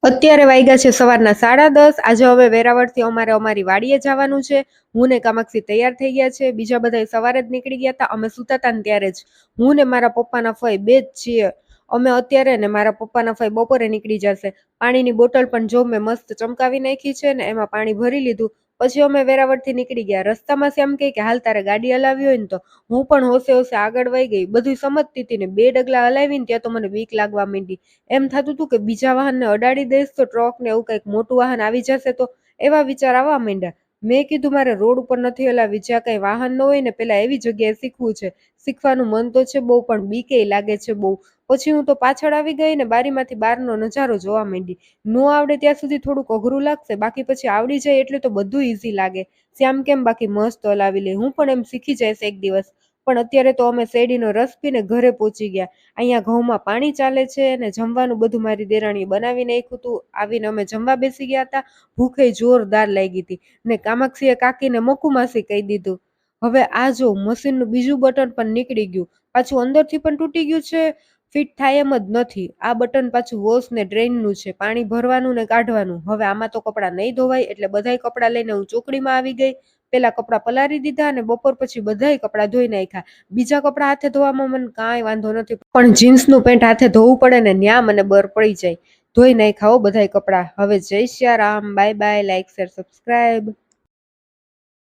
અત્યારે વાગ્યા છે સવારના 10:30। આજે હવે વેરાવળથી અમારી વાડીએ જવાનું છે। હું ને કામાક્ષી તૈયાર થઈ ગયા છે। બીજા બધા સવારે જ નીકળી ગયા હતા। અમે સૂતા હતા ને ત્યારે જ હું ને મારા પપ્પાના ફઈ બે જ છીએ। અમે અત્યારે ને મારા પપ્પાના ફઈ બપોરે નીકળી જશે। પાણીની બોટલ પણ જો મેં મસ્ત ચમકાવી નાખી છે ને એમાં પાણી ભરી લીધું। પછી અમે વેરાવળથી નીકળી ગયા। રસ્તામાં શ્યામ કહે કે હાલ તારે ગાડી હલાવી હોય ને તો હું પણ હોશે હોશે આગળ વહી ગઈ। બધું સમજતી હતી ને 2 ડગલા હલાવીને ત્યાં તો મને બીક લાગવા માંડી। એમ થતું હતું કે બીજા વાહનને અડાડી દઈશ તો ટ્રક ને એવું કંઈક મોટું વાહન આવી જશે તો એવા વિચાર આવવા માંડ્યા। મેં કીધું મારે રોડ ઉપર નથી હલાવી, જ્યાં કઈ વાહન ન હોય ને પેલા એવી જગ્યાએ શીખવું છે। શીખવાનું મન તો છે બહુ, પણ બીકેય લાગે છે બહુ। પછી હું તો પાછળ આવી ગઈ ને બારીમાંથી બહારનો નજારો જોવા માંડી। નો આવડે ત્યાં સુધી થોડુંક અઘરું લાગશે, બાકી પછી આવડી જાય એટલે તો બધું ઈઝી લાગે। શ્યામ કેમ બાકી મસ્ત હલાવી લે, હું પણ એમ શીખી જઈશ એક દિવસ। પણ અત્યારે તો અમે શેરડીનો રસ પીને ઘરે પહોંચી ગયા। અહીંયા ઘઉંમાં પાણી ચાલે છે અને જમવાનું બધું મારી દેરાણીએ બનાવી નાખ્યું હતું। આવીને અમે જમવા બેસી ગયા હતા। ભૂખે જોરદાર લાગી હતી ને કામાક્ષીએ કાકીને મકુ માસી કહી દીધું। હવે આ જો મશીનનું બીજું બટન પણ નીકળી ગયું, પાછું અંદરથી પણ તૂટી ગયું છે। ફિટ થાય એમ જ નથી। આ બટન પાછું વોશ ને ડ્રેઇનનું છે, પાણી ભરવાનું ને કાઢવાનું। હવે આમાં તો કપડાં નહીં ધોવાય એટલે બધાય કપડાં લઈને હું ચોકડીમાં આવી ગઈ। પેલા કપડાં પલારી દીધા અને બપોર પછી બધાય કપડાં ધોઈ નાખ્યા। બીજા કપડાં હાથે ધોવામાં મને કાંઈ વાંધો નથી, પણ જીન્સનું પેન્ટ હાથે ધોવું પડે ને ન્યા મને બર પડી જાય। ધોઈ નાખ્યા હો બધાય કપડાં। હવે જય Shri Ram, bye bye, like share subscribe.